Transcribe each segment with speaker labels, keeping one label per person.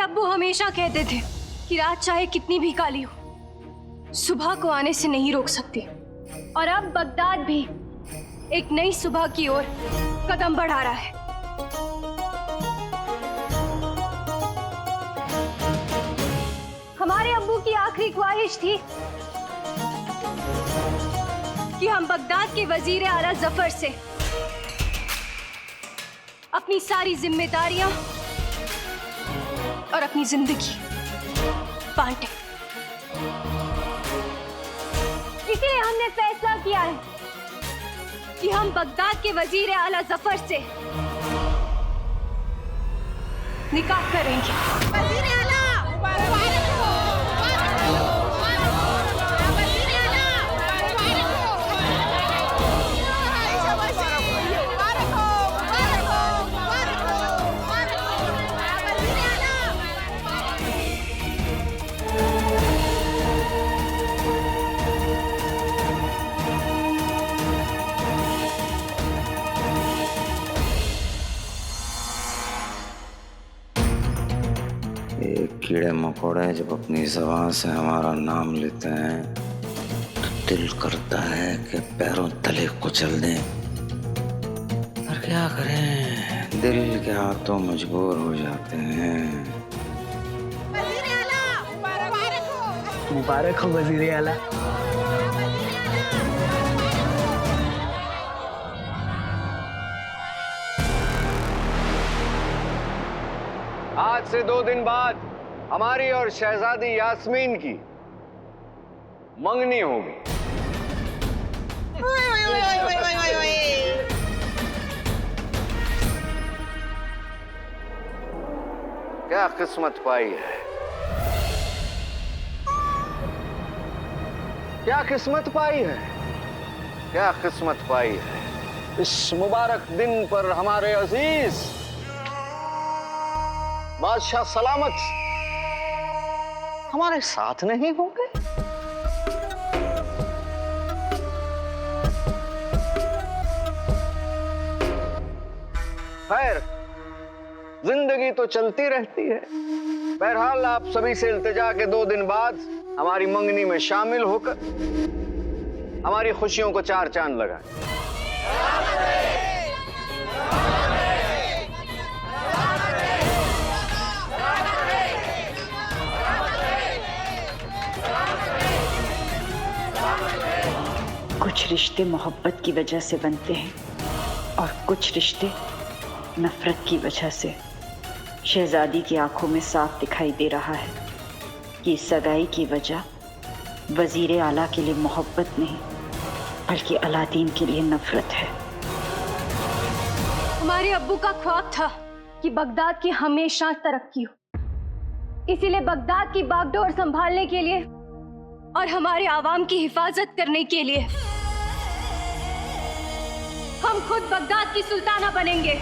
Speaker 1: अब्बू हमेशा कहते थे कि रात चाहे कितनी भी काली हो, सुबह को आने से नहीं रोक सकती। और अब बगदाद भी एक नई सुबह की ओर कदम बढ़ा रहा है। हमारे अब्बू की आखिरी ख्वाहिश थी कि हम बगदाद के वजीर आला जफर से अपनी सारी जिम्मेदारियां और अपनी जिंदगी बांटे। इसलिए हमने फैसला किया है कि हम बगदाद के वजीर आला जफर से निकाह करेंगे।
Speaker 2: वजीर आला मुबारक हो, वजीर आला
Speaker 3: ये कीड़े मकोड़े जब अपनी ज़बान से हमारा नाम लेते हैं तो दिल करता है कि पैरों तले कुचल दें, पर क्या करें, दिल के हाथों मजबूर हो जाते हैं।
Speaker 2: वजीर आला मुबारक हो,
Speaker 4: मुबारक हो वजीर आला।
Speaker 5: आज से 2 दिन बाद हमारी और शहजादी यास्मीन की मंगनी होगी। क्या किस्मत पाई है, क्या किस्मत पाई है, क्या किस्मत पाई है। इस मुबारक दिन पर हमारे अजीज बादशाह सलामत हमारे साथ नहीं होंगे। खैर, जिंदगी तो चलती रहती है। बहरहाल आप सभी से इल्तिजा के 2 दिन बाद हमारी मंगनी में शामिल होकर हमारी खुशियों को 4 चांद लगाएं।
Speaker 6: कुछ रिश्ते मोहब्बत की वजह से बनते हैं और कुछ रिश्ते नफरत की वजह से। शहजादी की आंखों में साफ दिखाई दे रहा है कि सगाई की वजह वजीर आला के लिए मोहब्बत नहीं बल्कि अलादीन के लिए नफरत है।
Speaker 1: हमारे अब्बू का ख्वाब था कि बगदाद की हमेशा तरक्की हो, इसीलिए बगदाद की बागडोर संभालने के लिए और हमारे आवाम की हिफाजत करने के लिए हम खुद बगदाद की सुल्ताना बनेंगे।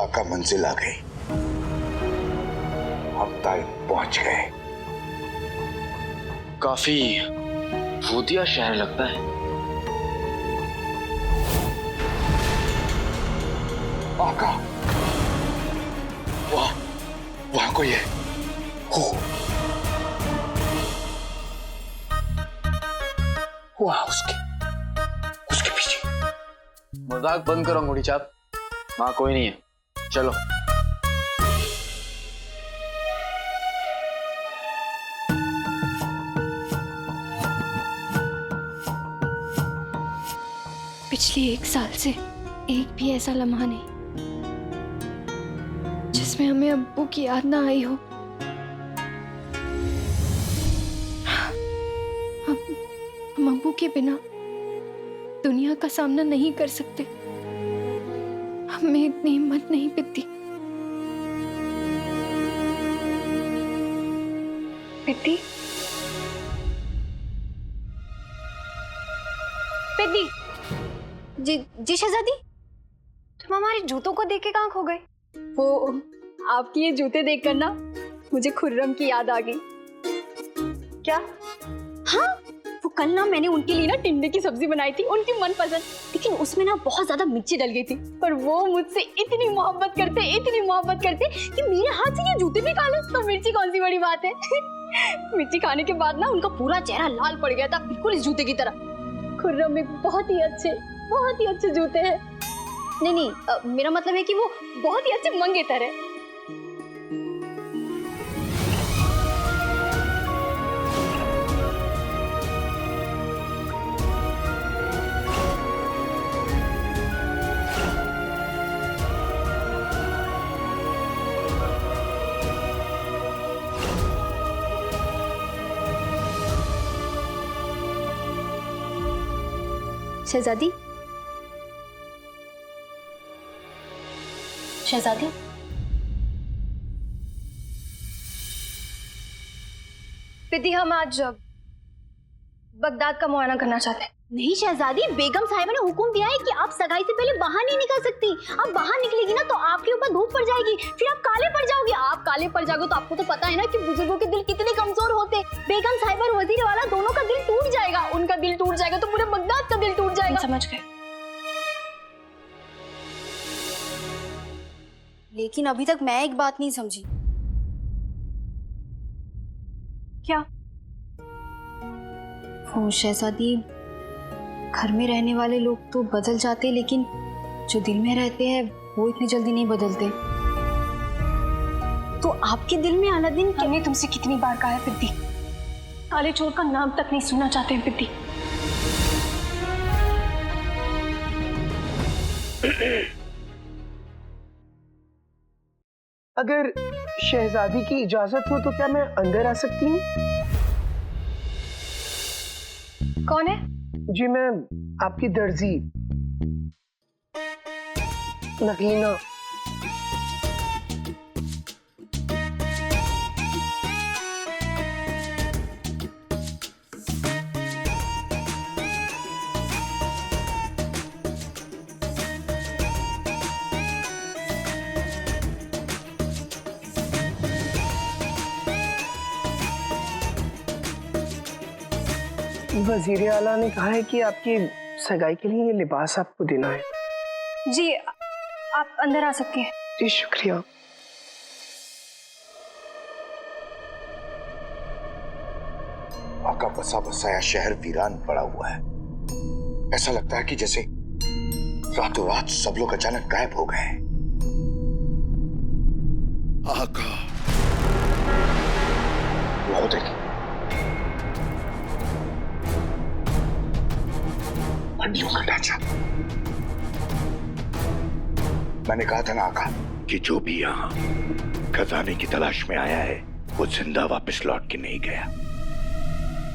Speaker 7: आका मंजिल आ गई, हम ताइफ पहुंच गए।
Speaker 4: काफी भूतिया शहर लगता है।
Speaker 7: आका, वहां कोई है। वहां उसके पीछे।
Speaker 4: मजाक बंद करो मुड़ी चाप, वहां कोई नहीं है, चलो।
Speaker 1: पिछले 1 साल से एक भी ऐसा लम्हा नहीं में हमें अब्बू की याद ना आई हो। हम अब्बू के बिना दुनिया का सामना नहीं कर सकते। हमें इतनी हिम्मत नहीं पित्ती। पित्ती, पित्ती, जी शहजादी, तुम हमारे जूतों को देख के कहाँ खो गए? वो आपकी ये जूते देखकर ना मुझे खुर्रम की याद आ गई। क्या? हाँ, वो कल ना मैंने उनके लिए ना टिंडे की सब्जी बनाई थी, उनकी मनपसंद, लेकिन उसमें ना बहुत ज्यादा मिर्ची डल गई थी। पर वो मुझसे इतनी मोहब्बत करते कि मेरे हाथ से ये जूते भी खा लो तो मिर्ची कौन सी बड़ी बात है। मिर्ची खाने के बाद ना उनका पूरा चेहरा लाल पड़ गया था, बिल्कुल इस जूते की तरह। खुर्रम में बहुत ही अच्छे जूते हैं। नहीं, मेरा मतलब है कि वो बहुत ही अच्छे मंगेतर है। शहजादी, पित्ती, हम आज बगदाद का मुआयना करना चाहते हैं। नहीं शहजादी, बेगम साहिबा ने हुक्म दिया है कि आप सगाई से पहले बाहर नहीं निकल सकती। आप बाहर निकलेगी ना तो आपके ऊपर धूप पड़ जाएगी, फिर आप काले पड़ जाओगे। आप काले पड़ जाओगे तो आपको तो पता है ना कि बुजुर्गों के दिल कितने कमजोर होते हैं। बेगम साहिबा और वजीर वाला दोनों का दिल टूट जाएगा। उनका दिल टूट जाएगा तो पूरे बगदाद का दिल टूट जाएगा। समझ गए?
Speaker 8: लेकिन अभी तक मैं एक बात नहीं समझी।
Speaker 1: क्या?
Speaker 8: वो शहजादी, घर में रहने वाले लोग तो बदल जाते, लेकिन जो दिल में रहते हैं वो इतनी जल्दी नहीं बदलते। तो आपके दिल में अलादीन
Speaker 1: हमने तुमसे कितनी बार कहा है पित्ती, काले चोर का नाम तक नहीं सुनना चाहते हैं पित्ती।
Speaker 9: अगर शहजादी की इजाजत हो तो क्या मैं अंदर आ सकती हूँ?
Speaker 1: कौन है?
Speaker 9: जी, मैं आपकी दर्जी नगीना। वजीर आला ने कहा है कि आपकी सगाई के लिए ये लिबास आपको देना है।
Speaker 1: जी, आप अंदर आ सकती हैं।
Speaker 9: जी शुक्रिया।
Speaker 7: आका, बसा बसाया शहर वीरान पड़ा हुआ है। ऐसा लगता है कि जैसे रातों रात सब लोग अचानक गायब हो गए। आका, वो देखिए, हड्डियों का ढांचा। मैंने कहा था ना आका कि जो भी यहाँ खजाने की तलाश में आया है वो जिंदा वापस लौट के नहीं गया।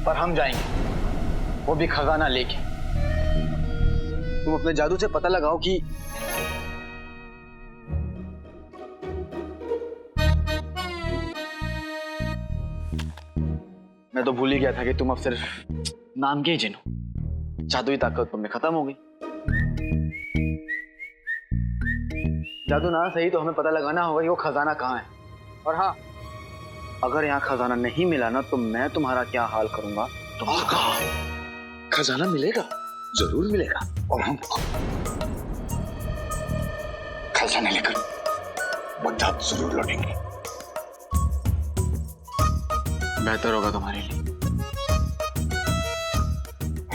Speaker 4: पर हम जाएंगे, वो भी खजाना लेके। तुम अपने जादू से पता लगाओ कि मैं तो भूल ही गया था कि तुम अब सिर्फ नाम के ही जिन हो। जादुई ताकत तुम में खत्म हो गई। जादू ना सही तो हमें पता लगाना होगा कि वो खजाना कहाँ है। और हाँ, अगर यहाँ खजाना नहीं मिला ना तो मैं तुम्हारा क्या हाल करूंगा तुम।
Speaker 7: खजाना मिलेगा, जरूर मिलेगा, और हम खजाना लेकर बगदाद जरूर लौटेंगे।
Speaker 4: बेहतर होगा तुम्हारे लिए।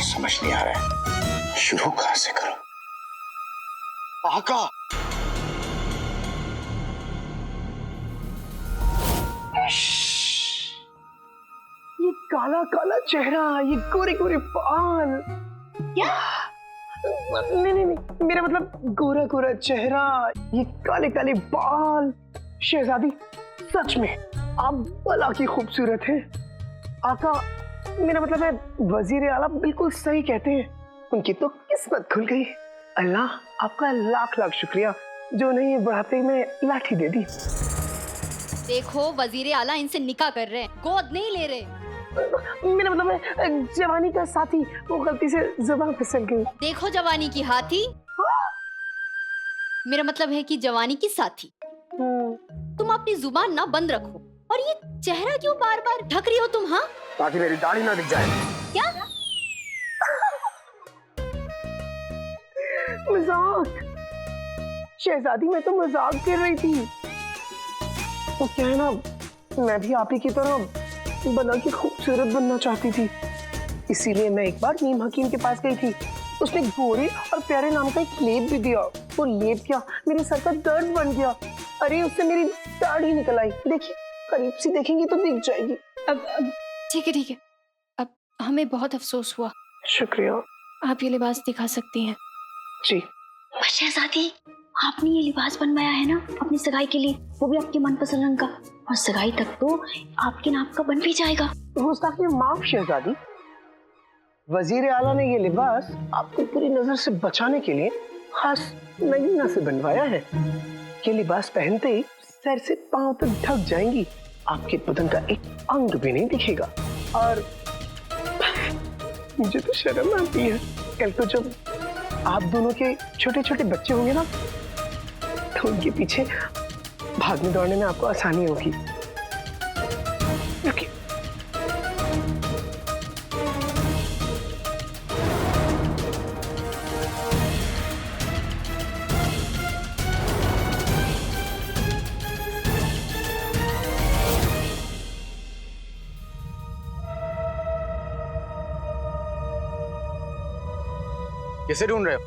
Speaker 7: समझ नहीं आ रहा है शुरू कहां से करूं। आका,
Speaker 9: ये काला काला चेहरा, ये गोरे गोरे बाल।
Speaker 8: क्या?
Speaker 9: नहीं, मेरा मतलब गोरा गोरा चेहरा, ये काले काले बाल, शहजादी, सच में आप बला की खूबसूरत हैं। आका, मेरा मतलब है वजीर आला बिल्कुल सही कहते हैं, उनकी तो किस्मत खुल गई। अल्लाह आपका लाख लाख शुक्रिया जो उन्हें ये बुढ़ापे में लाठी दे दी।
Speaker 10: देखो वजीर आला इनसे निकाह कर रहे हैं, गोद नहीं ले रहे।
Speaker 9: मेरा मतलब है जवानी का साथी, वो गलती से जुबान फिसल गई।
Speaker 10: देखो जवानी की हाथी, मेरा मतलब है कि जवानी की साथी। तुम अपनी जुबान ना बंद रखो। और ये चेहरा क्यों बार बार ढक रही हो तुम? हाँ,
Speaker 9: ताकि मेरी दाढ़ी ना दिख जाए।
Speaker 10: क्या
Speaker 9: मजाक शहजादी, मैं तो मजाक कर रही थी। वो क्या है ना, मैं भी आप ही की तरह बला की खूबसूरत बनना चाहती थी, इसीलिए मैं एक बार नीम हकीम के पास गई थी। उसने गोरे और प्यारे नाम का एक लेप भी दिया। वो लेप क्या, मेरे सर का दर्द बन गया। अरे उससे मेरी दाढ़ी निकल आई। देखिए, करीब से देखेंगी तो दिख जाएगी।
Speaker 1: अब ठीक है ठीक है, अब हमें बहुत अफसोस हुआ।
Speaker 9: शुक्रिया।
Speaker 1: आप ये लिबास दिखा सकती हैं।
Speaker 9: जी।
Speaker 8: शहजादी, आपने ये लिबास बनवाया है ना अपनी सगाई के लिए, वो भी आपके मनपसंद रंग का, और सगाई तक तो आपके नाप का बन भी जाएगा।
Speaker 9: गुस्ताखी माफ शहजादी, वजीर आला ने ये लिबास आपको पूरी नजर से बचाने के लिए खास नगीना से बनवाया है। ये लिबास पहनते ही सर से पांव तक ढक जाएंगी, आपके बदन का एक अंग भी नहीं दिखेगा। और मुझे तो शर्म आती है, कल को जब आप दोनों के छोटे छोटे बच्चे होंगे ना, तो उनके पीछे भागने दौड़ने में आपको आसानी होगी। रुकिए।
Speaker 4: किसे ढूंढ रहे हो?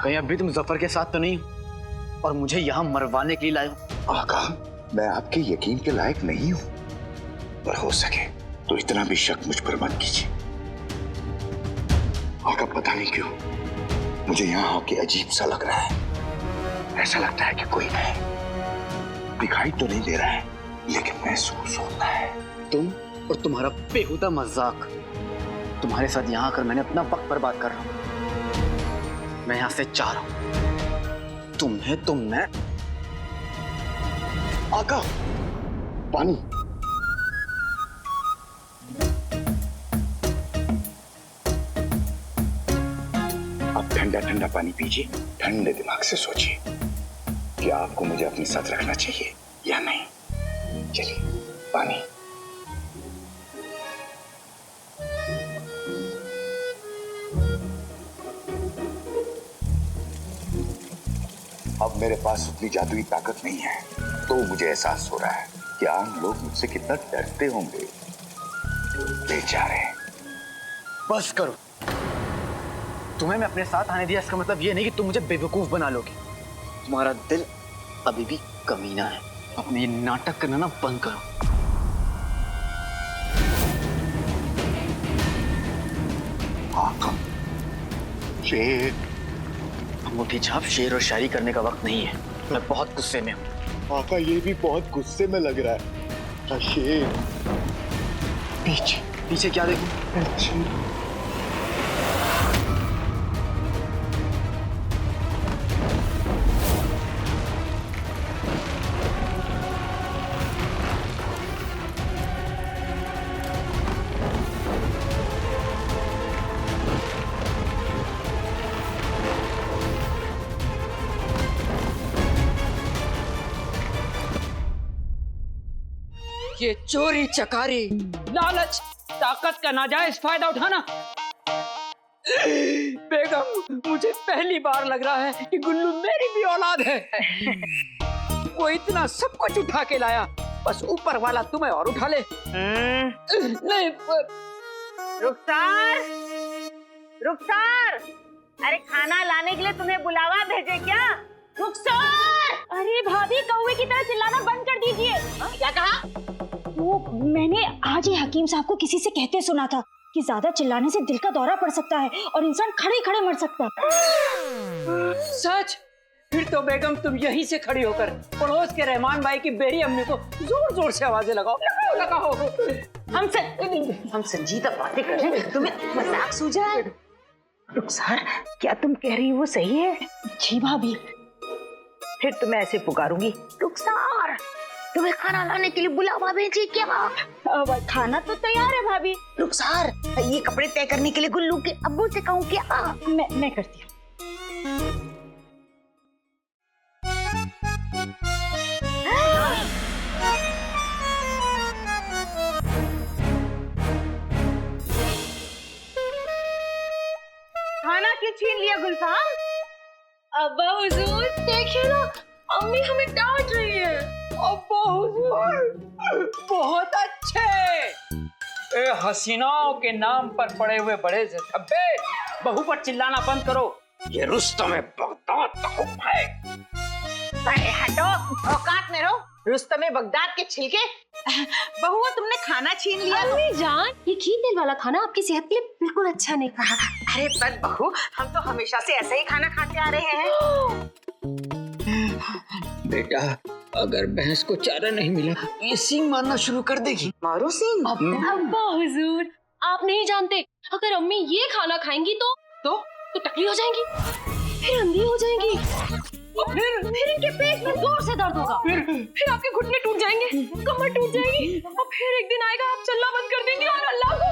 Speaker 4: कहीं अभी तुम जफर के साथ तो नहीं हो और मुझे यहाँ मरवाने के लिए लाए हो?
Speaker 7: आका, मैं आपके यकीन के लायक नहीं हूं, पर हो सके तो इतना भी शक मुझ पर मत कीजिए। आका, पता नहीं क्यों मुझे यहाँ आके अजीब सा लग रहा है। ऐसा लगता है कि कोई है, दिखाई तो नहीं दे रहा है लेकिन महसूस होता है।
Speaker 4: तुम और तुम्हारा बेहुदा मजाक। तुम्हारे साथ यहाँ आकर मैंने अपना वक्त बर्बाद कर रहा हूँ। मैं यहाँ से जा रहा हूँ। तुम्हें तो मैं।
Speaker 7: आका, पानी। आप ठंडा ठंडा पानी पीजिए, ठंडे दिमाग से सोचिए कि आपको मुझे अपने साथ रखना चाहिए या नहीं। चलिए, पानी। अब मेरे पास उतनी जादुई ताकत नहीं है, तो मुझे एहसास हो रहा है कि आम लोग मुझसे कितना डरते होंगे। बेचारे।
Speaker 4: बस करो। तुम्हें मैं अपने साथ आने दिया, इसका मतलब ये नहीं कि तुम मुझे बेवकूफ बना लोगे। तुम्हारा दिल अभी भी कमीना है। अपने ये नाटक करना ना बंद करो।
Speaker 7: आका, शेर।
Speaker 4: अंगूठी छाप शेर और शायरी करने का वक्त नहीं है। मैं बहुत गुस्से में हूँ।
Speaker 7: आका, ये भी बहुत गुस्से में लग रहा है। शेर।
Speaker 4: पीछे पीछे क्या देखूं?
Speaker 11: ये चोरी चकारी, लालच, ताकत का नाजायज फायदा उठाना। बेगम, मुझे पहली बार लग रहा है कि गुल्लू मेरी भी औलाद है। वो इतना सब कुछ उठा के लाया, बस ऊपर वाला तुम्हें और उठा ले। नहीं।
Speaker 2: रुखसार, रुखसार, अरे खाना लाने के लिए तुम्हें बुलावा भेजे क्या? रुखसार!
Speaker 8: अरे भाभी, कौवे की तरह चिल्लाना बंद कर दीजिए।
Speaker 2: क्या कहा?
Speaker 8: वो मैंने आज ही हकीम साहब को किसी से कहते सुना था कि ज्यादा चिल्लाने से दिल का दौरा पड़ सकता है और इंसान खड़े खड़े मर सकता है।
Speaker 11: सच? फिर तो बेगम तुम यहीं से खड़ी होकर पड़ोस के रहमान भाई की बेरी अम्मी को जोर जोर से आवाजें लगाओ, लगाओ।
Speaker 2: हम संजीदा बातें कर रहे हैं, तुम्हें मजाक सूझा है? रुखसार, क्या तुम कह रही हो वो सही है?
Speaker 8: जी भाभी।
Speaker 2: फिर तो मैं ऐसे पुकारूंगी, रुखसार तुम्हें खाना लाने के लिए बुलावा भेजे क्या? खाना तो तैयार है भाभी। रुखसार, ये कपड़े तय करने के लिए गुल्लू के अब्बू से कहूँ क्या?
Speaker 8: मैं करती हूँ।
Speaker 2: खाना क्यों छीन लिया गुलफाम?
Speaker 1: अब्बा हुजूर देखिए ना, अम्मी हमें डांट रही है।
Speaker 11: अब्बा हुजूर बहुत अच्छे। ए हसीनाओं के नाम पर पड़े हुए बड़े से धब्बे, बहू पर चिल्लाना बंद करो। ये रुस्तम बगदाद का हुक्म है।
Speaker 2: अरे हटो, औकात में रहो। रुस्तम बगदाद के छिलके। बहू तुमने खाना छीन लिया।
Speaker 1: अम्मी जान, ये घी तेल वाला खाना आपकी सेहत के लिए बिल्कुल अच्छा नहीं।
Speaker 2: अरे पर बहू, हम तो हमेशा से ऐसा ही खाना खाते आ रहे हैं।
Speaker 11: बेटा, अगर भैंस को चारा नहीं मिला ये सींग मारना शुरू कर देगी।
Speaker 2: मारो सिंह।
Speaker 1: अब्बा हुजूर, आप नहीं जानते, अगर अम्मी ये खाना खाएंगी तो टकली हो जाएंगी, फिर अंधी हो जाएंगी, फिर इनके पेट में जोर से दर्द होगा, फिर आपके घुटने टूट जाएंगे, कमर टूट जाएगी, और फिर एक दिन आएगा आप चलना बंद कर देंगे और अल्लाह को।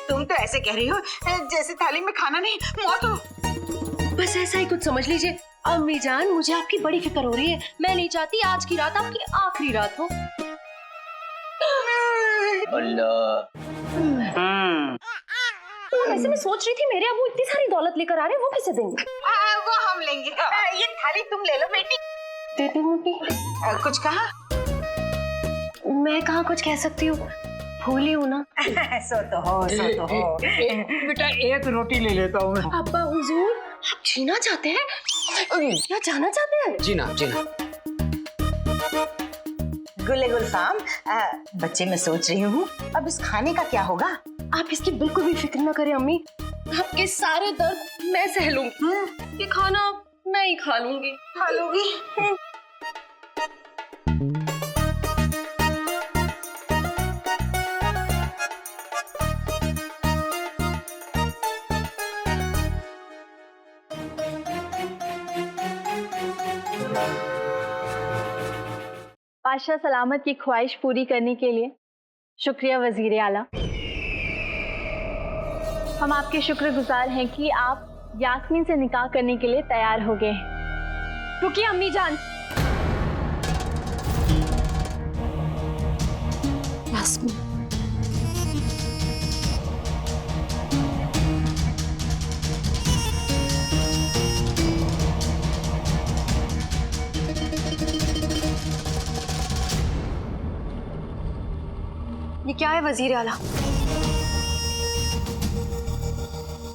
Speaker 2: तुम तो ऐसे कह रही हो जैसे थाली में खाना नहीं मौत हो।
Speaker 1: बस ऐसा ही कुछ समझ लीजिए। अम्मी जान, मुझे आपकी बड़ी फिक्र हो रही है। मैं नहीं चाहती आज की रात आपकी आखिरी रात हो।
Speaker 11: अल्लाह।
Speaker 1: वैसे मैं सोच रही थी, मेरे अबू इतनी सारी दौलत लेकर आ रहे हैं, वो कैसे देंगे?
Speaker 2: वो हम लेंगे। ये थाली तुम ले लो बेटी।
Speaker 1: दे दे मुझे।
Speaker 2: कुछ कहा?
Speaker 1: मैं कहाँ कुछ कह सकती हूँ, भूली हूँ ना।
Speaker 2: सो तो हो।
Speaker 11: बेटा एक रोटी ले लेता हूँ मैं।
Speaker 1: अब्बा हुजूर, आप जीना चाहते हैं या जाना चाहते हैं?
Speaker 11: जीना।
Speaker 2: गुले गुलफाम, बच्चे मैं सोच रही हूँ अब इस खाने का क्या होगा?
Speaker 1: आप इसकी बिल्कुल भी फिक्र न करें अम्मी, आपके सारे दर्द मैं सह लूंगी। ये खाना मैं ही खा लूंगी।
Speaker 2: खा लोगी?
Speaker 8: पाशा सलामत की ख्वाहिश पूरी करने के लिए शुक्रिया वजीर आला। हम आपके शुक्रगुजार हैं कि आप यास्मीन से निकाह करने के लिए तैयार हो गए हैं।
Speaker 1: रुकिए अम्मी जान। यास्मीन, ये क्या है वजीर आला?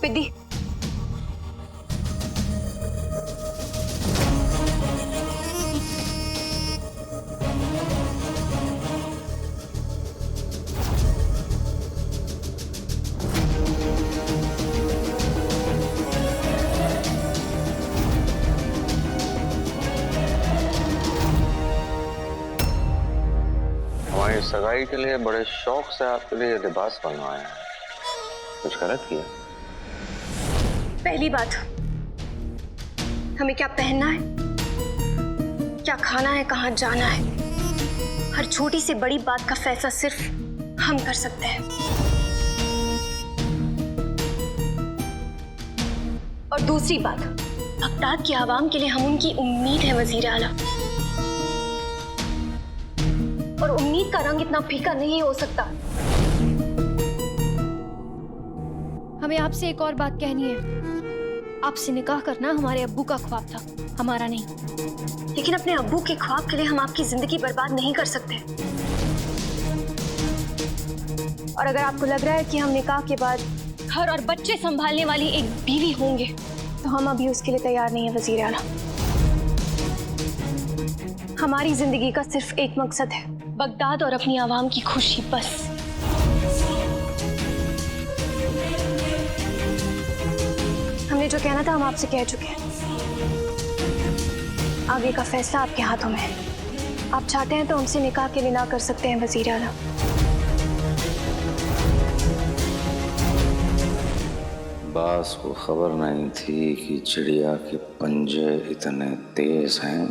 Speaker 1: पिद्दी,
Speaker 3: हमारी सगाई के लिए बड़े शौक से आपके लिए लिबास बनवाया है। कुछ गलत किया?
Speaker 1: पहली बात, हमें क्या पहनना है, क्या खाना है, कहाँ जाना है, हर छोटी से बड़ी बात का फैसला सिर्फ हम कर सकते हैं। और दूसरी बात, बगदाद की आवाम के लिए हम उनकी उम्मीद है वजीर आला, और उम्मीद का रंग इतना फीका नहीं हो सकता। हमें आपसे एक और बात कहनी है। आपसे निकाह करना हमारे अब्बू का ख्वाब था, हमारा नहीं। लेकिन अपने अब्बू के ख्वाब के लिए हम आपकी जिंदगी बर्बाद नहीं कर सकते। और अगर आपको लग रहा है कि हम निकाह के बाद घर और बच्चे संभालने वाली एक बीवी होंगे, तो हम अभी उसके लिए तैयार नहीं है वजीर आला। हमारी जिंदगी का सिर्फ एक मकसद है, बगदाद और अपनी आवाम की खुशी, बस। हमने हमने जो कहना था हम आपसे कह चुके हैं। आगे का फैसला आपके हाथों में है। आप चाहते हैं तो हमसे निकाह के लिए ना कर सकते हैं वजीर आला।
Speaker 3: बास को खबर नहीं थी कि चिड़िया के पंजे इतने तेज हैं।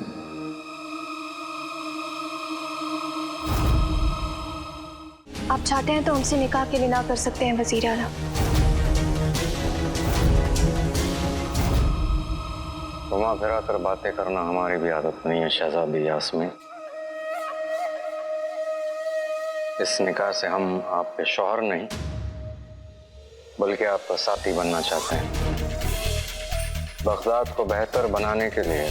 Speaker 1: आप चाहते हैं तो हमसे निकाह के लिए ना कर सकते हैं वजीर आला।
Speaker 5: घुमा फिरा कर बातें करना हमारी भी आदत नहीं है शहजादी यास्मीन। इस निकाह से हम आपके शौहर नहीं बल्कि आपका साथी बनना चाहते हैं। बगदाद को बेहतर बनाने के लिए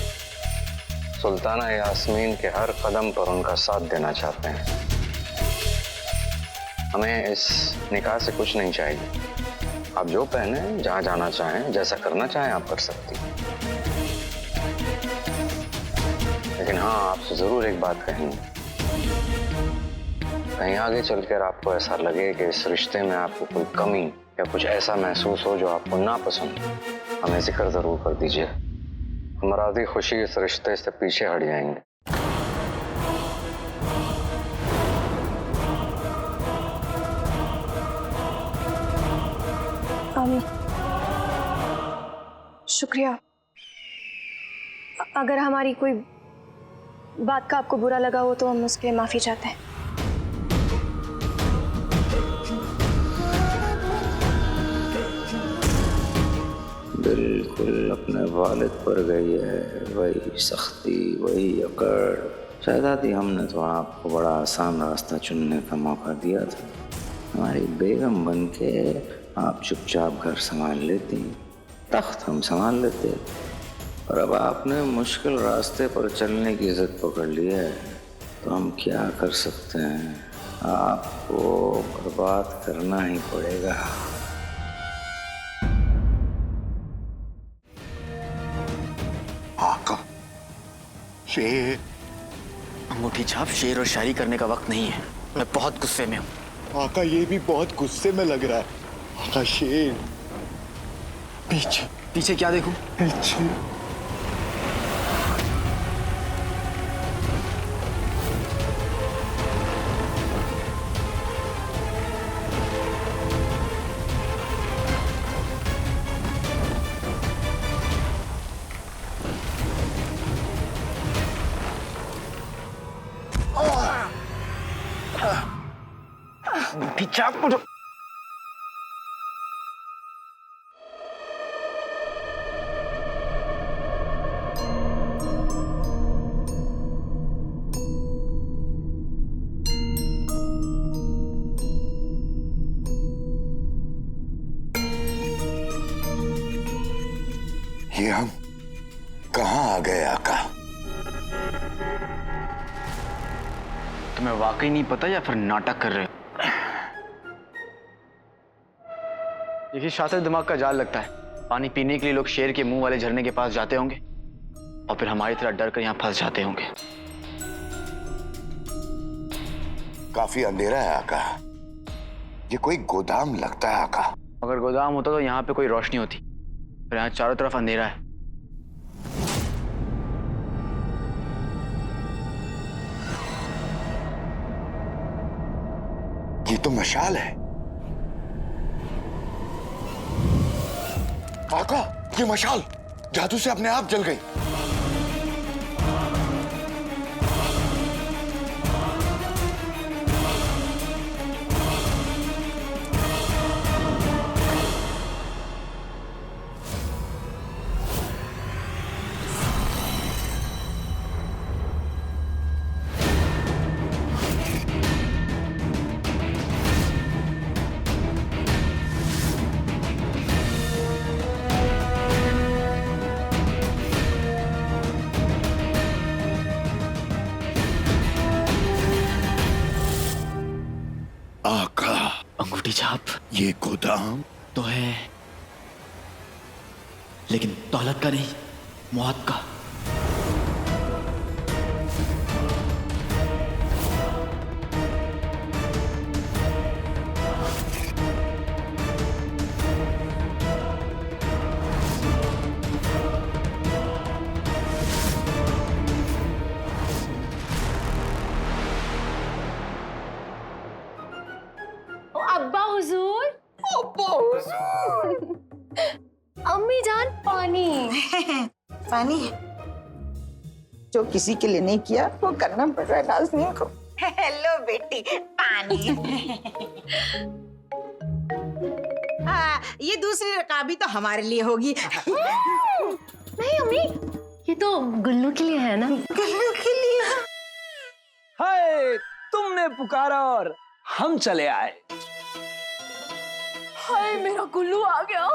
Speaker 5: सुल्ताना यास्मीन के हर कदम पर उनका साथ देना चाहते हैं। हमें इस निकाह से कुछ नहीं चाहिए। आप जो पहने, जहां जाना चाहें, जैसा करना चाहें आप कर सकती हैं। लेकिन हाँ, आपसे जरूर एक बात कहेंगे। कहीं आगे चलकर आपको ऐसा लगे कि इस रिश्ते में आपको कोई कमी या कुछ ऐसा महसूस हो जो आपको नापसंद, हमें जिक्र जरूर कर दीजिए। हम राज़ी खुशी इस रिश्ते से पीछे हट जाएंगे।
Speaker 1: शुक्रिया। अगर हमारी कोई बात का आपको बुरा लगा हो तो हम उसके लिए माफी चाहते हैं।
Speaker 3: बिल्कुल अपने वालिद पर गई है वही सख्ती, वही अकड़। शहजादी, हमने तो आपको बड़ा आसान रास्ता चुनने का मौका दिया था। हमारी बेगम बन के आप चुपचाप घर संभाल लेती, तख्त हम संभाल लेते। और अब आपने मुश्किल रास्ते पर चलने की जिद पकड़ ली है तो हम क्या कर सकते हैं। आपको बर्बाद करना ही पड़ेगा।
Speaker 7: आका, शेर।
Speaker 4: अंगूठी छाप, शेर और शायरी करने का वक्त नहीं है। मैं बहुत गुस्से में हूँ।
Speaker 7: आका, ये भी बहुत गुस्से में लग रहा है। आका, शेर। पीछे।
Speaker 4: पीछे क्या देखूं?
Speaker 7: पीछे।
Speaker 4: अंगूठी छाप मुझे।
Speaker 7: ये हम कहाँ आ गए आका?
Speaker 4: तुम्हें वाकई नहीं पता या फिर नाटक कर रहे हो? देखिए, शातिर दिमाग का जाल लगता है। पानी पीने के लिए लोग शेर के मुंह वाले झरने के पास जाते होंगे और फिर हमारी तरह डर कर यहाँ फंस जाते होंगे।
Speaker 7: काफी अंधेरा है आका। ये कोई गोदाम लगता है आका।
Speaker 4: अगर गोदाम होता तो यहाँ पे कोई रोशनी होती, पर यहाँ चारों तरफ अंधेरा है।
Speaker 7: ये तो मशाल है आका। ये मशाल जादू से अपने आप जल गई। आका,
Speaker 4: अंगूठी छाप
Speaker 7: ये गोदाम
Speaker 4: तो है, लेकिन दौलत का नहीं, मौत का।
Speaker 2: पानी जो किसी के लिए नहीं किया वो करना पड़ रहा है नाज़नीन को। हेलो बेटी, पानी। हाँ, ये दूसरी रकाबी तो हमारे लिए होगी।
Speaker 1: नहीं अम्मी, ये तो गुल्लू के लिए है ना।
Speaker 2: गुल्लू के लिए?
Speaker 11: हाय, तुमने पुकारा और हम चले आए।
Speaker 1: हाय मेरा गुल्लू आ गया।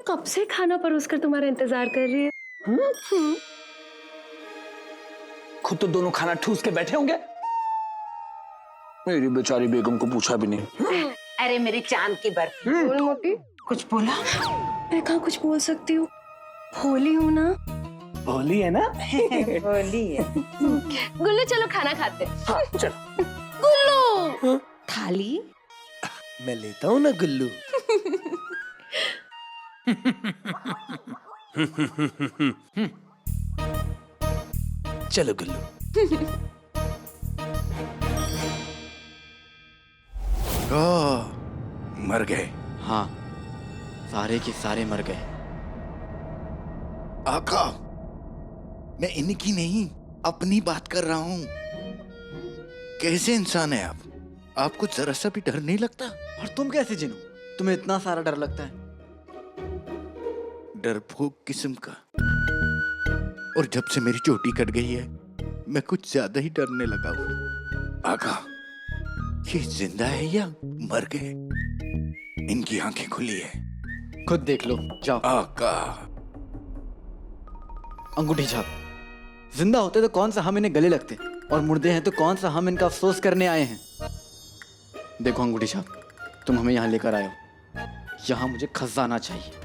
Speaker 1: कब से खाना परोस कर तुम्हारा इंतजार कर रही है।
Speaker 11: खुद तो दोनों खाना ठूस के बैठे होंगे। मेरी बेचारी बेगम को पूछा भी नहीं।
Speaker 2: अरे मेरी चांद की बर्फी।
Speaker 1: बोल मोटी।
Speaker 2: कुछ बोला?
Speaker 1: मैं कहाँ कुछ बोल सकती हूँ, होली हूँ ना।
Speaker 11: होली है ना।
Speaker 2: होली है।
Speaker 1: गुल्लू चलो खाना खाते।
Speaker 11: हाँ चलो।
Speaker 1: गुल्लू
Speaker 2: थाली
Speaker 9: मैं लेता हूँ ना गुल्लू। चलो गुल्लू।
Speaker 7: मर गए।
Speaker 4: हाँ, सारे के सारे मर गए।
Speaker 7: आका, मैं इनकी नहीं अपनी बात कर रहा हूँ। कैसे इंसान है आप? आपको जरा सा भी डर नहीं लगता?
Speaker 4: और तुम कैसे जिनो? तुम्हें इतना सारा डर लगता है?
Speaker 7: डरपोक किस्म का। और जब से मेरी चोटी कट गई है मैं कुछ ज्यादा ही डरने लगा हूँ। आका, ये जिंदा है या मर गए? इनकी आंखें खुली है।
Speaker 4: खुद देख लो, जाओ।
Speaker 7: आका,
Speaker 4: अंगूठी छाप। जिंदा होते तो कौन सा हम इन्हें गले लगते, और मुर्दे हैं तो कौन सा हम इनका अफसोस करने आए हैं। देखो अंगूठी छाप, तुम हमें यहाँ लेकर आए हो। यहाँ मुझे खजाना चाहिए।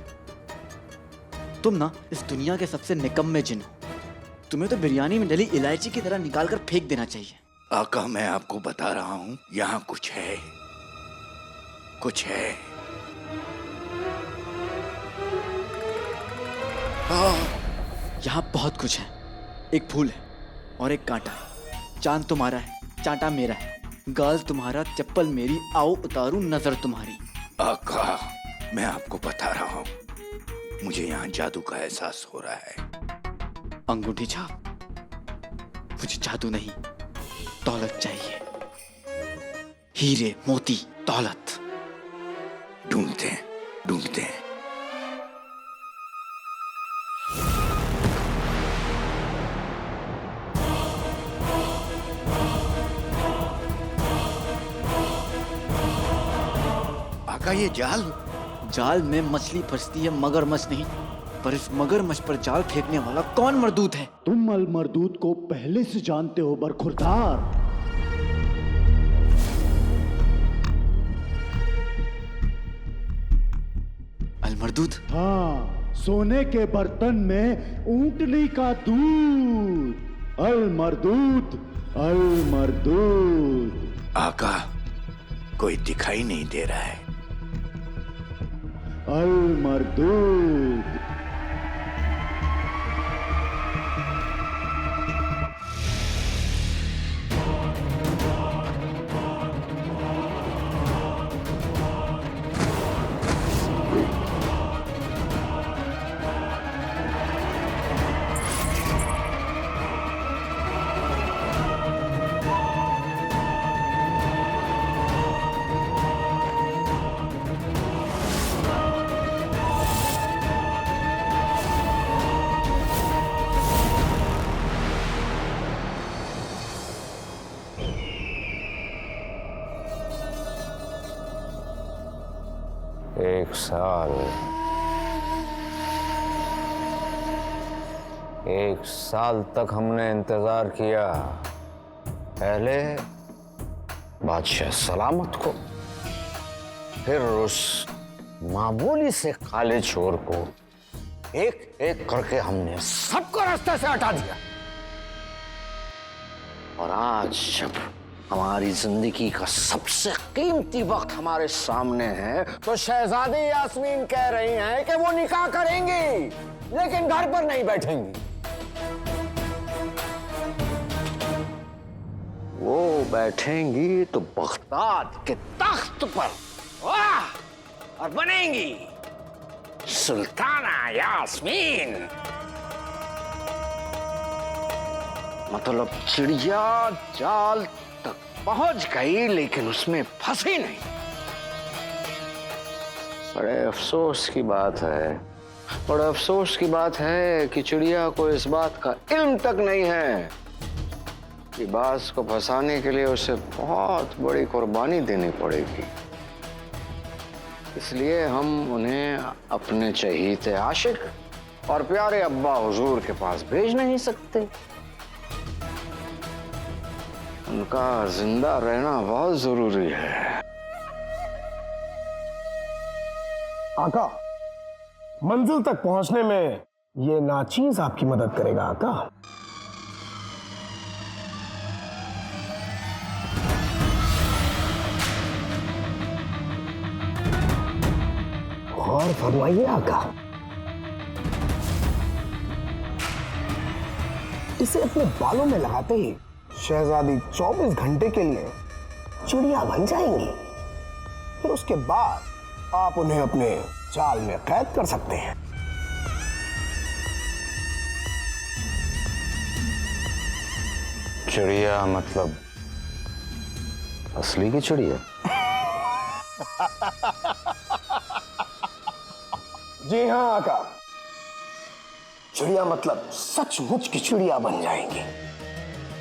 Speaker 4: तुम ना इस दुनिया के सबसे निकम्मे जिन हो। तुम्हें तो बिरयानी में डली इलायची की तरह निकाल कर फेंक देना चाहिए।
Speaker 7: आका, मैं आपको बता रहा हूँ यहाँ कुछ है, कुछ है।
Speaker 4: यहाँ बहुत कुछ है। एक फूल है और एक कांटा है। चांद तुम्हारा है, चांटा मेरा है। गाल तुम्हारा, चप्पल मेरी, आओ उतारूं नजर तुम्हारी।
Speaker 7: आका, मैं आपको बता रहा हूँ, मुझे यहाँ जादू का एहसास हो रहा है।
Speaker 4: अंगूठी छाप, मुझे जादू नहीं, दौलत चाहिए। हीरे, मोती, दौलत।
Speaker 7: ढूंढते हैं, ढूंढते हैं। आका, ये जाल?
Speaker 4: जाल में मछली फंसती है, मगरमच्छ नहीं। पर इस मगरमच्छ पर जाल फेंकने वाला कौन मर्दूत है?
Speaker 12: तुम अल मर्दूत को पहले से जानते हो बरखुरदार।
Speaker 4: अल मर्दूत?
Speaker 12: हाँ, सोने के बर्तन में ऊंटनी का दूध। अल मर्दूत, अल मर्दूत।
Speaker 7: आका, कोई दिखाई नहीं दे रहा है।
Speaker 12: अल मर्दूत।
Speaker 5: एक साल तक हमने इंतजार किया। पहले बादशाह सलामत को, फिर उस मामूली से काले चोर को एक एक करके हमने सबको रास्ते से हटा दिया। और आज जब हमारी जिंदगी का सबसे कीमती वक्त हमारे सामने है तो शहजादी यास्मीन कह रही हैं कि वो निकाह करेंगी लेकिन घर पर नहीं बैठेंगी। वो बैठेंगी तो बगदाद के तख्त पर, वाह, और बनेंगी सुल्ताना यास्मीन। मतलब चिड़िया जाल तक पहुंच गई लेकिन उसमें फंसी नहीं। बड़े अफसोस की बात है, बड़े अफसोस की बात है कि चिड़िया को इस बात का इल्म तक नहीं है कि बाज को फंसाने के लिए उसे बहुत बड़ी कुर्बानी देनी पड़ेगी। इसलिए हम उन्हें अपने चहीते आशिक और प्यारे अब्बा हुजूर के पास भेज नहीं सकते। उनका जिंदा रहना बहुत जरूरी है।
Speaker 9: आका, मंजिल तक पहुंचने में ये नाचीज आपकी मदद करेगा आका। और फरमाइए आका। इसे अपने बालों में लगाते ही शहजादी 24 घंटे के लिए चिड़िया बन जाएंगी। फिर उसके बाद आप उन्हें अपने जाल में कैद कर सकते हैं।
Speaker 5: चिड़िया मतलब असली की चिड़िया?
Speaker 9: जी हाँ आका, चिड़िया मतलब सचमुच की चिड़िया बन जाएंगी।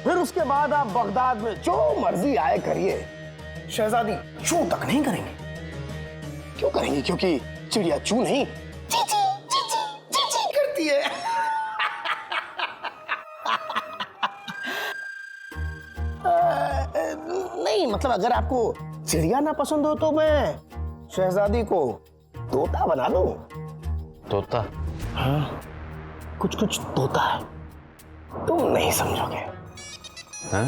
Speaker 9: फिर उसके बाद आप बगदाद में जो मर्जी आए करिए, शहजादी चू तक नहीं करेंगे। क्यों करेंगी? क्योंकि चिड़िया चू नहीं ची ची ची ची ची ची करती है। नहीं मतलब अगर आपको चिड़िया ना पसंद हो तो मैं शहजादी को तोता बना दूं।
Speaker 5: तोता?
Speaker 9: हाँ, कुछ कुछ तोता है, तुम नहीं समझोगे।
Speaker 5: हाँ?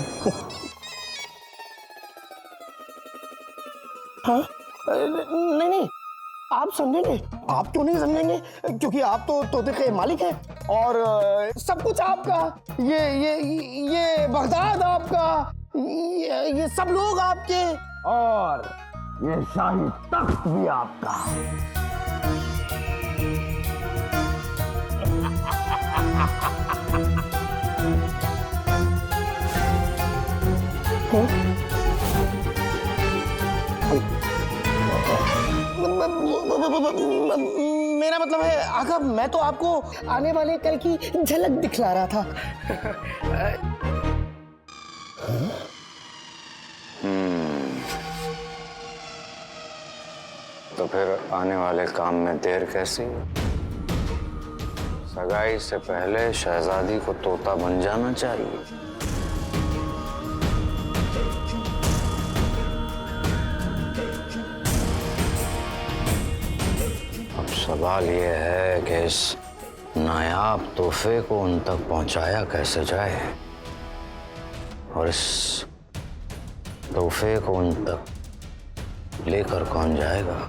Speaker 9: हाँ? नहीं नहीं, आप समझेंगे। आप क्यों नहीं समझेंगे? क्योंकि आप तो तोते के मालिक हैं और सब कुछ आपका। ये बगदाद आपका, ये सब लोग आपके, और ये शाही तख्त भी आपका। मेरा मतलब है आका, मैं तो आपको आने वाले कल की झलक दिखला रहा था।
Speaker 5: तो फिर आने वाले काम में देर कैसी? सगाई से पहले शहजादी को तोता बन जाना चाहिए। अब सवाल यह है कि इस नायाब तोहफे को उन तक पहुंचाया कैसे जाए और इस तोहफे को उन तक लेकर कौन जाएगा?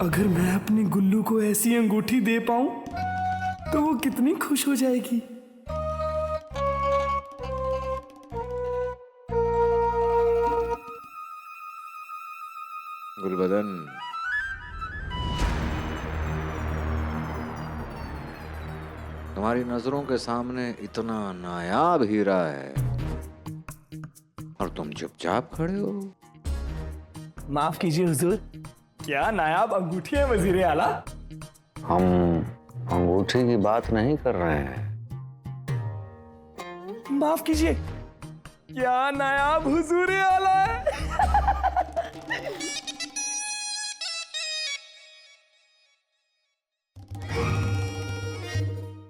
Speaker 13: अगर मैं अपनी गुल्लू को ऐसी अंगूठी दे पाऊं तो वो कितनी खुश हो जाएगी।
Speaker 3: गुलबदन, तुम्हारी नजरों के सामने इतना नायाब हीरा है और तुम चुपचाप खड़े हो?
Speaker 13: माफ कीजिए हुजूर, क्या नायाब अंगूठी है वजीर आला?
Speaker 5: हम अंगूठी की बात नहीं कर रहे हैं।
Speaker 13: माफ कीजिए, क्या नायाब हुजूर आला है?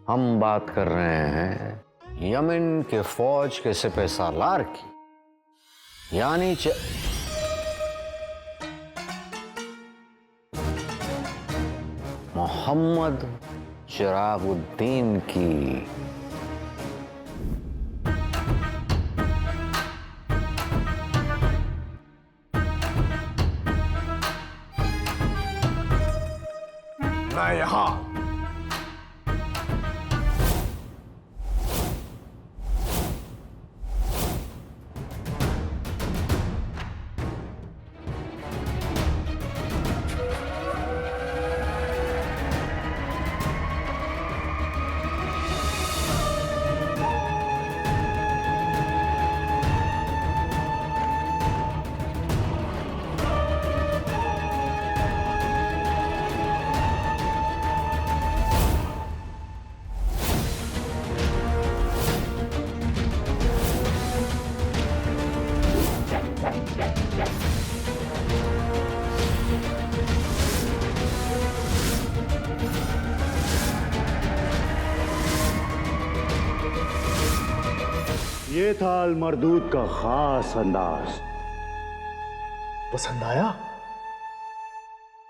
Speaker 5: हम बात कर रहे हैं यमन के फौज के सिपह सालार की, यानी मोहम्मद चिरागुद्दीन की।
Speaker 12: मैं यहाँ ये था अल मरदूद का खास अंदाज। पसंद आया?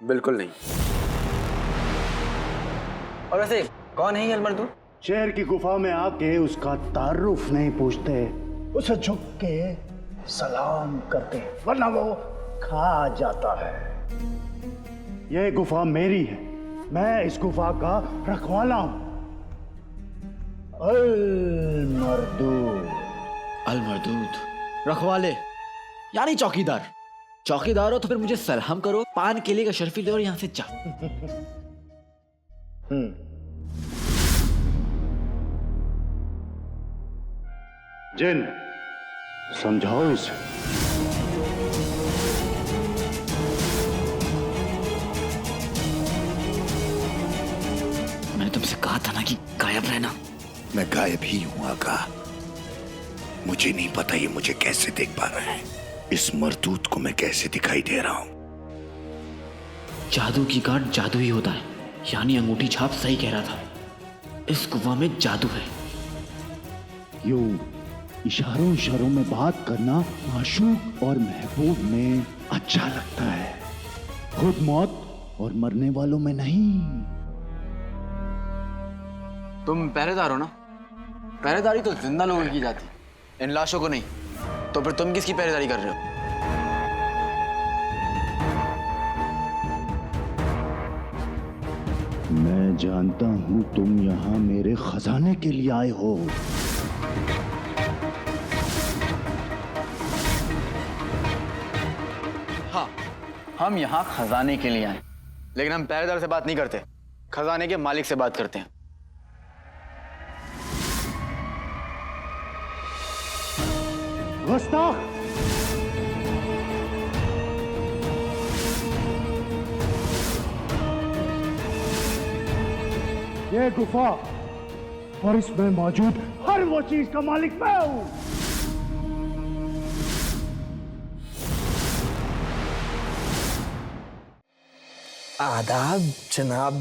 Speaker 4: बिल्कुल नहीं। और वैसे कौन है ये अलमरदूद?
Speaker 12: शेर की गुफा में आके उसका तारुफ नहीं पूछते, उसे झुक के सलाम करते, वरना वो खा जाता है। यह गुफा मेरी है, मैं इस गुफा का रखवाला हूं। अल
Speaker 14: मरदूद रखवाले यानी चौकीदार। चौकीदार हो तो फिर मुझे सलाम करो, पान केले का शर्फी लो और यहां से जाओ।
Speaker 12: जिन, समझाओ इसे।
Speaker 14: मैंने तुमसे कहा था ना कि गायब रहना।
Speaker 7: मैं गायब ही हूं आका। मुझे नहीं पता ये मुझे कैसे देख पा रहा है। इस मरदूद को मैं कैसे दिखाई दे रहा हूं?
Speaker 14: जादू की गांठ जादू ही होता है, यानी अंगूठी छाप सही कह रहा था। इस गुफा में जादू है।
Speaker 12: यूं इशारों इशारों में बात करना माशूक और महबूब में अच्छा लगता है, खुद मौत और मरने वालों में नहीं।
Speaker 4: तुम पहरेदार हो ना? पहरेदारी तो जिंदा लोगों की जाती, इन लाशों को नहीं। तो फिर तुम किसकी पहरेदारी कर रहे हो?
Speaker 12: मैं जानता हूं तुम यहां मेरे खजाने के लिए आए हो।
Speaker 4: हाँ, हम यहाँ खजाने के लिए आए, लेकिन हम पहरेदार से बात नहीं करते, खजाने के मालिक से बात करते हैं।
Speaker 12: गुस्ताख! ये गुफा और इसमें मौजूद हर वो चीज का मालिक मैं हूं।
Speaker 13: आदाब जनाब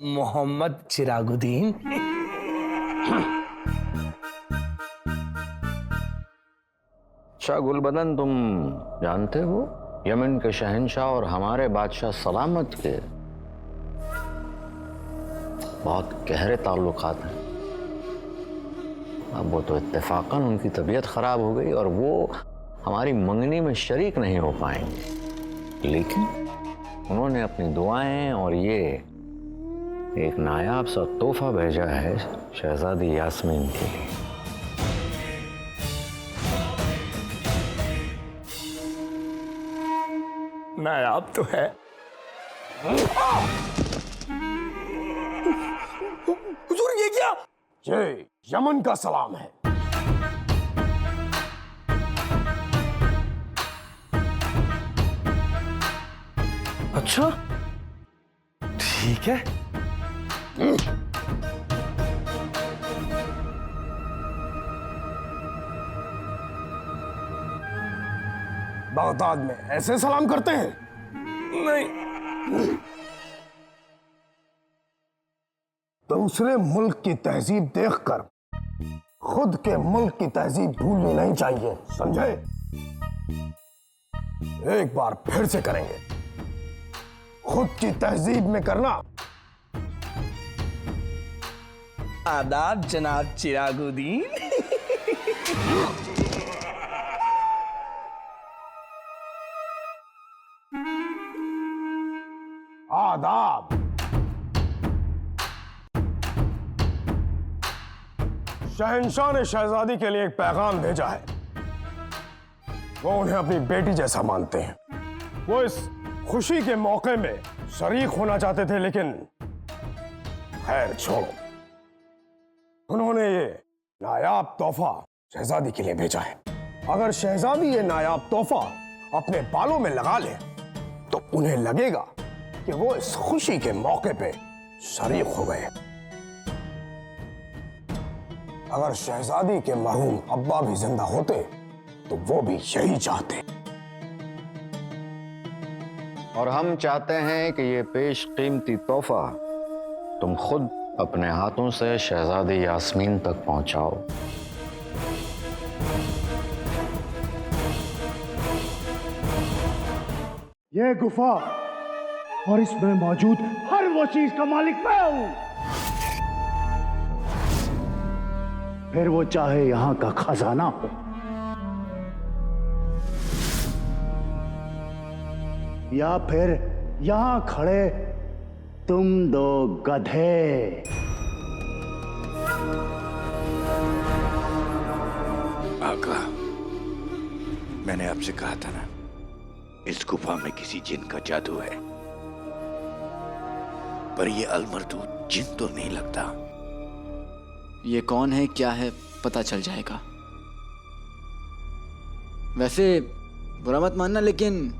Speaker 13: मोहम्मद चिरागुद्दीन।
Speaker 5: शाह गुलबदन, तुम जानते हो यमन के शहंशाह और हमारे बादशाह सलामत के बहुत गहरे ताल्लुकात हैं। अब वो तो इत्तेफाकन उनकी तबीयत खराब हो गई और वो हमारी मंगनी में शरीक नहीं हो पाएंगे, लेकिन उन्होंने अपनी दुआएं और ये एक नायाब सा तोहफा भेजा है शहजादी यास्मीन के लिए।
Speaker 13: नायाब तो है। हुजूर ये क्या?
Speaker 9: ये यमन का सलाम है। अच्छा ठीक है। बगदाद में ऐसे सलाम करते हैं? नहीं। दूसरे मुल्क की तहजीब देखकर खुद के मुल्क की तहजीब भूलनी नहीं चाहिए, समझे? एक बार फिर से करेंगे। खुद की तहजीब में करना। आदाब जनाब चिरागुद्दीन। आदाब। शहंशाह ने शहजादी के लिए एक पैगाम भेजा है। वो उन्हें अपनी बेटी जैसा मानते हैं। वो इस खुशी के मौके में शरीक होना चाहते थे, लेकिन खैर छोड़ो। उन्होंने ये नायाब तोहफा शहजादी के लिए भेजा है। अगर शहजादी ये नायाब तोहफा अपने बालों में लगा ले तो उन्हें लगेगा कि वो इस खुशी के मौके पे शरीक हो गए। अगर शहजादी के मरहूम अब्बा भी जिंदा होते तो वो भी यही चाहते।
Speaker 5: और हम चाहते हैं कि ये पेश कीमती तोहफा तुम खुद अपने हाथों से शहजादी यास्मीन तक पहुंचाओ।
Speaker 12: ये गुफा और इसमें मौजूद हर वो चीज का मालिक मैं हूं। फिर वो चाहे यहां का खजाना हो या फिर यहां खड़े तुम दो गधे।
Speaker 7: आका, मैंने आपसे कहा था ना, इस गुफा में किसी जिन का जादू है। पर ये अलमरदूद जिन तो नहीं लगता।
Speaker 14: ये कौन है, क्या है, पता चल जाएगा। वैसे बुरा मत मानना, लेकिन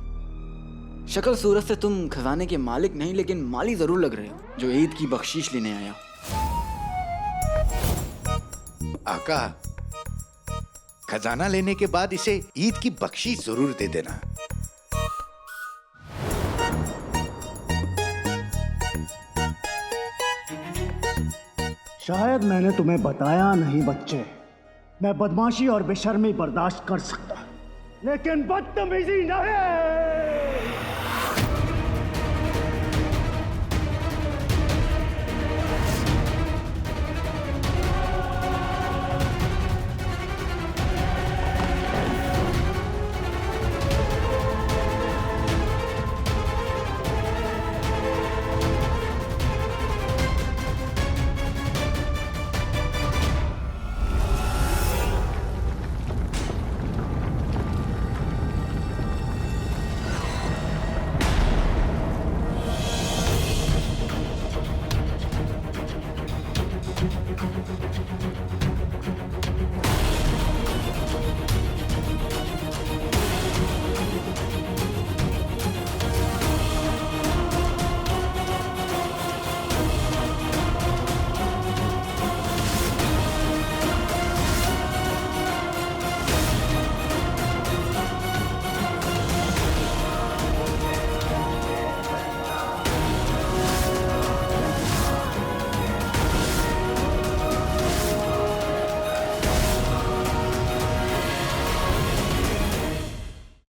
Speaker 14: शक्ल सूरत से तुम खजाने के मालिक नहीं, लेकिन माली जरूर लग रहे हो, जो ईद की बख्शीश लेने आया।
Speaker 7: आका, खजाना लेने के बाद इसे ईद की बख्शीश जरूर दे देना।
Speaker 12: शायद मैंने तुम्हें बताया नहीं बच्चे, मैं बदमाशी और बेशर्मी बर्दाश्त कर सकता, लेकिन बदतमीजी नहीं।